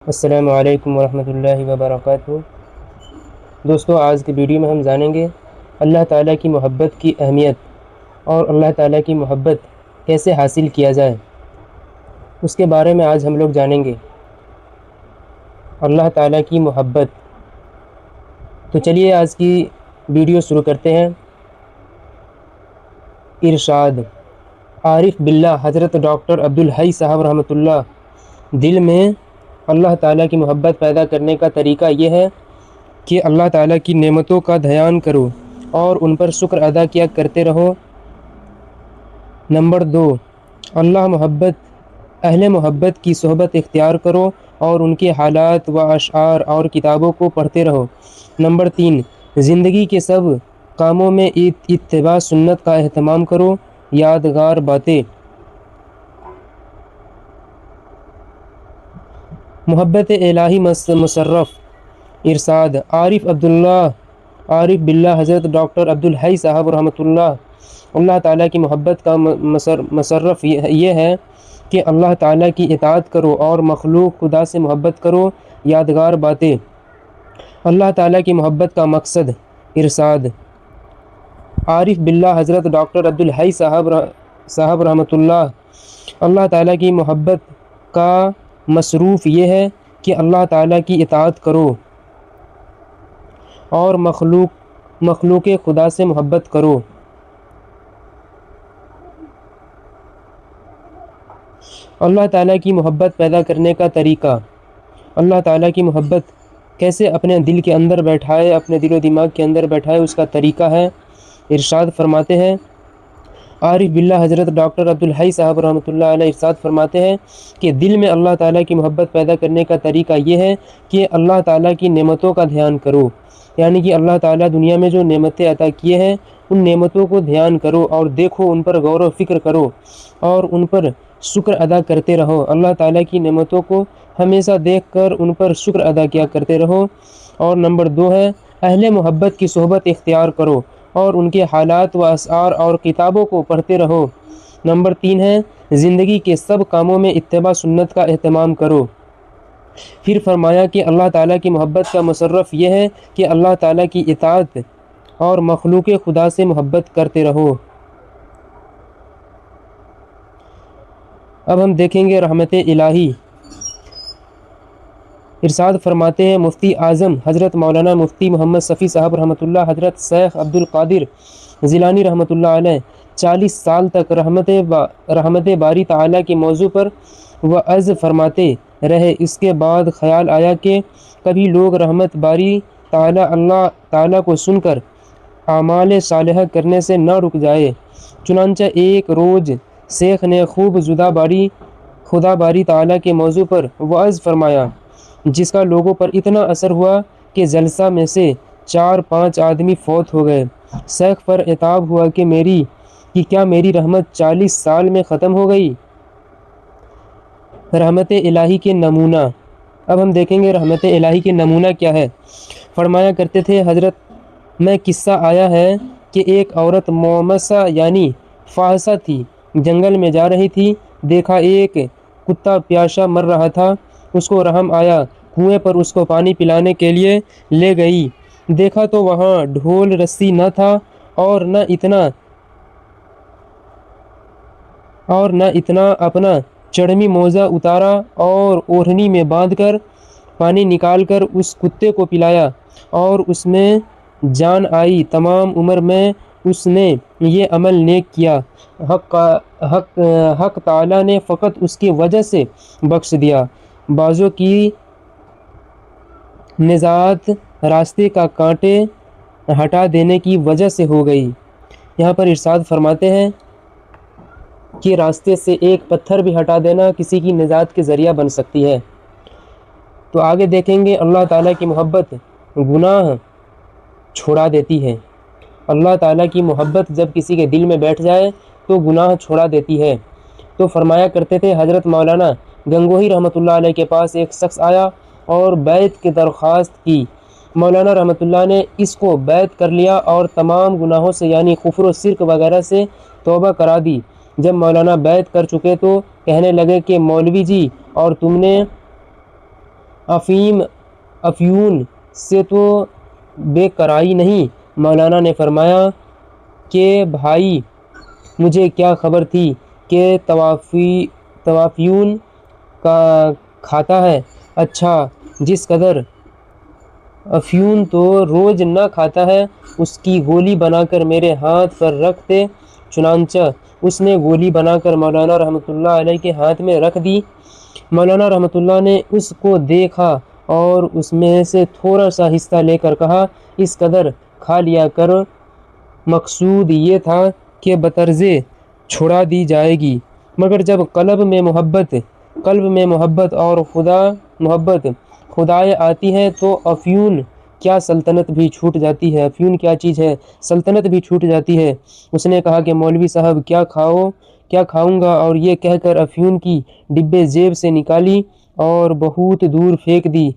السلام علیکم ورحمۃ اللہ وبرکاتہ۔ دوستو، آج کی ویڈیو میں ہم جانیں گے اللہ تعالیٰ کی محبت کی اہمیت اور اللہ تعالیٰ کی محبت کیسے حاصل کیا جائے، اس کے بارے میں آج ہم لوگ جانیں گے۔ اللہ تعالیٰ کی محبت۔ تو چلیے آج کی ویڈیو شروع کرتے ہیں۔ ارشاد عارف باللہ حضرت ڈاکٹر عبدالحی صاحب رحمۃ اللہ، دل میں اللہ تعالیٰ کی محبت پیدا کرنے کا طریقہ یہ ہے کہ اللہ تعالیٰ کی نعمتوں کا دھیان کرو اور ان پر شکر ادا کیا کرتے رہو۔ نمبر 2، اہل محبت کی صحبت اختیار کرو اور ان کے حالات و اشعار اور کتابوں کو پڑھتے رہو۔ نمبر 3، زندگی کے سب کاموں میں اتباع سنت کا اہتمام کرو۔ یادگار باتیں۔ محبت الہی مصرف۔ ارشاد عارف باللہ حضرت ڈاکٹر عبدالحی صاحب رحمۃ اللہ تعالیٰ کی محبت کا مصرف یہ ہے کہ اللہ تعالیٰ کی اطاعت کرو اور مخلوق خدا سے محبت کرو۔ یادگار باتیں۔ اللہ تعالیٰ کی محبت کا مقصد۔ ارشاد عارف باللہ حضرت ڈاکٹر عبدالحی صاحب رحمۃ اللہ تعالیٰ کی محبت کا مصروف یہ ہے کہ اللہ تعالیٰ کی اطاعت کرو اور مخلوق خدا سے محبت کرو۔ اللہ تعالیٰ کی محبت پیدا کرنے کا طریقہ۔ اللہ تعالیٰ کی محبت کیسے اپنے دل کے اندر بیٹھائے، اپنے دل و دماغ کے اندر بیٹھائے، اس کا طریقہ ہے۔ ارشاد فرماتے ہیں عارف باللہ حضرت ڈاکٹر عبدالحی صاحب رحمۃ اللہ علیہ ارشاد فرماتے ہیں کہ دل میں اللہ تعالیٰ کی محبت پیدا کرنے کا طریقہ یہ ہے کہ اللہ تعالیٰ کی نعمتوں کا دھیان کرو، یعنی کہ اللہ تعالیٰ دنیا میں جو نعمتیں عطا کیے ہیں ان نعمتوں کو دھیان کرو اور دیکھو، ان پر غور و فکر کرو اور ان پر شکر ادا کرتے رہو۔ اللہ تعالیٰ کی نعمتوں کو ہمیشہ دیکھ کر ان پر شکر ادا کیا کرتے رہو۔ اور نمبر 2 ہے اہل محبت کی صحبت اختیار کرو اور ان کے حالات و اشعار اور کتابوں کو پڑھتے رہو۔ نمبر 3 ہے زندگی کے سب کاموں میں اتباع سنت کا اہتمام کرو۔ پھر فرمایا کہ اللہ تعالیٰ کی محبت کا مصرف یہ ہے کہ اللہ تعالیٰ کی اطاعت اور مخلوق خدا سے محبت کرتے رہو۔ اب ہم دیکھیں گے رحمت الہی۔ ارشاد فرماتے ہیں مفتی اعظم حضرت مولانا مفتی محمد شفیع صاحب رحمۃ اللہ، حضرت شیخ عبد القادر جیلانی رحمۃ اللہ علیہ 40 سال تک رحمت باری تعالیٰ کے موضوع پر وعظ فرماتے رہے۔ اس کے بعد خیال آیا کہ کبھی لوگ رحمت باری تعالیٰ اللہ تعالیٰ کو سن کر اعمال صالحہ کرنے سے نہ رک جائے۔ چنانچہ ایک روز شیخ نے خوب خدا باری تعالیٰ کے موضوع پر وعظ فرمایا، جس کا لوگوں پر اتنا اثر ہوا کہ جلسہ میں سے 4-5 آدمی فوت ہو گئے۔ شیخ پر عتاب ہوا کہ کیا میری رحمت 40 سال میں ختم ہو گئی؟ رحمت الہی کے نمونہ۔ اب ہم دیکھیں گے رحمت الہی کے نمونہ کیا ہے۔ فرمایا کرتے تھے حضرت، میں قصہ آیا ہے کہ ایک عورت مومسہ یعنی فاحشہ تھی، جنگل میں جا رہی تھی، دیکھا ایک کتا پیاسا مر رہا تھا، اس کو رحم آیا، کنویں پر اس کو پانی پلانے کے لیے لے گئی، دیکھا تو وہاں ڈھول رسی نہ تھا اور نہ اتنا اپنا چڑھمی موزہ اتارا اور اوڑھنی میں باندھ کر پانی نکال کر اس کتے کو پلایا اور اس میں جان آئی۔ تمام عمر میں اس نے یہ عمل نیک کیا، حق تعالیٰ نے فقط اس کی وجہ سے بخش دیا۔ بعضوں کی نجات راستے کا کانٹے ہٹا دینے کی وجہ سے ہو گئی۔ یہاں پر ارشاد فرماتے ہیں کہ راستے سے ایک پتھر بھی ہٹا دینا کسی کی نجات کے ذریعہ بن سکتی ہے۔ تو آگے دیکھیں گے اللہ تعالیٰ کی محبت گناہ چھوڑا دیتی ہے۔ اللہ تعالیٰ کی محبت جب کسی کے دل میں بیٹھ جائے تو گناہ چھوڑا دیتی ہے۔ تو فرمایا کرتے تھے حضرت مولانا گنگوہی رحمۃ اللہ علیہ کے پاس ایک شخص آیا اور بیعت کی درخواست کی۔ مولانا رحمۃ اللہ نے اس کو بیعت کر لیا اور تمام گناہوں سے یعنی کفر و شرک وغیرہ سے توبہ کرا دی۔ جب مولانا بیعت کر چکے تو کہنے لگے کہ مولوی جی، اور تم نے افیون سے تو بے قراری نہیں۔ مولانا نے فرمایا کہ بھائی مجھے کیا خبر تھی کہ توافیون کا کھاتا ہے۔ اچھا، جس قدر افیون تو روز نہ کھاتا ہے، اس کی گولی بنا کر میرے ہاتھ پر رکھ دے۔ چنانچہ اس نے گولی بنا کر مولانا رحمۃ اللہ علیہ کے ہاتھ میں رکھ دی۔ مولانا رحمۃ اللہ نے اس کو دیکھا اور اس میں سے تھوڑا سا حصہ لے کر کہا، اس قدر کھا لیا کر۔ مقصود یہ تھا کہ بطرز چھڑا دی جائے گی، مگر جب قلب میں محبت اور خدائے آتی ہے تو افیون کیا سلطنت بھی چھوٹ جاتی ہے۔ افیون کیا چیز ہے؟ سلطنت بھی چھوٹ جاتی ہے۔ اس نے کہا کہ مولوی صاحب کیا کھاؤں گا، اور یہ کہہ کر افیون کی ڈبے جیب سے نکالی اور بہت دور پھینک دی۔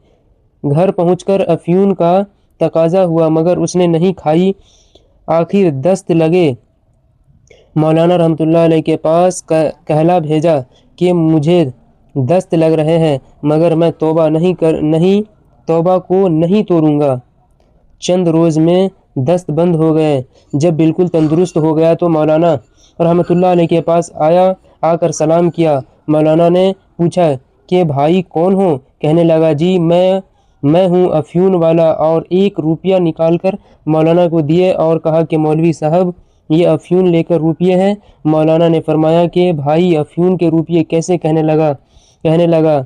گھر پہنچ کر افیون کا تقاضا ہوا مگر اس نے نہیں کھائی۔ آخر دست لگے مولانا رحمۃ اللہ علیہ کے پاس کہلا بھیجا کہ مجھے دست لگ رہے ہیں مگر میں توبہ کو نہیں توڑوں گا۔ چند روز میں دست بند ہو گئے۔ جب بالکل تندرست ہو گیا تو مولانا رحمۃ اللہ علیہ کے پاس آ کر سلام کیا۔ مولانا نے پوچھا کہ بھائی کون ہو؟ کہنے لگا جی میں ہوں افیون والا، اور 1 روپیہ نکال کر مولانا کو دیے اور کہا کہ مولوی صاحب یہ افیون لے کر روپیے ہیں۔ مولانا نے فرمایا کہ بھائی افیون کے روپیے کیسے؟ کہنے لگا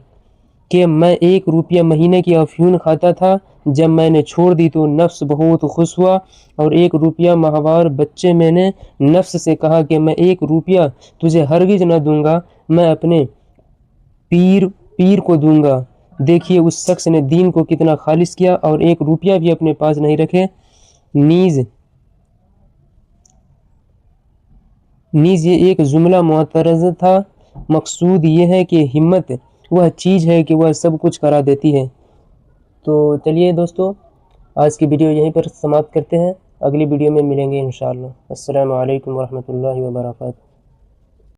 کہ میں 1 روپیہ مہینے کی افیون کھاتا تھا، جب میں نے چھوڑ دی تو نفس بہت خوش ہوا، اور 1 روپیہ ماہوار بچے میں نے نفس سے کہا کہ میں 1 روپیہ تجھے ہرگز نہ دوں گا، میں اپنے پیر کو دوں گا۔ دیکھیے اس شخص نے دین کو کتنا خالص کیا اور 1 روپیہ بھی اپنے پاس نہیں رکھے۔ نیز یہ ایک جملہ معترض تھا۔ مقصود یہ ہے کہ ہمت وہ چیز ہے کہ وہ سب کچھ کرا دیتی ہے۔ تو چلیے دوستو، آج کی ویڈیو یہیں پر سماپت کرتے ہیں، اگلی ویڈیو میں ملیں گے انشاءاللہ۔ السلام علیکم ورحمۃ اللہ وبرکاتہ۔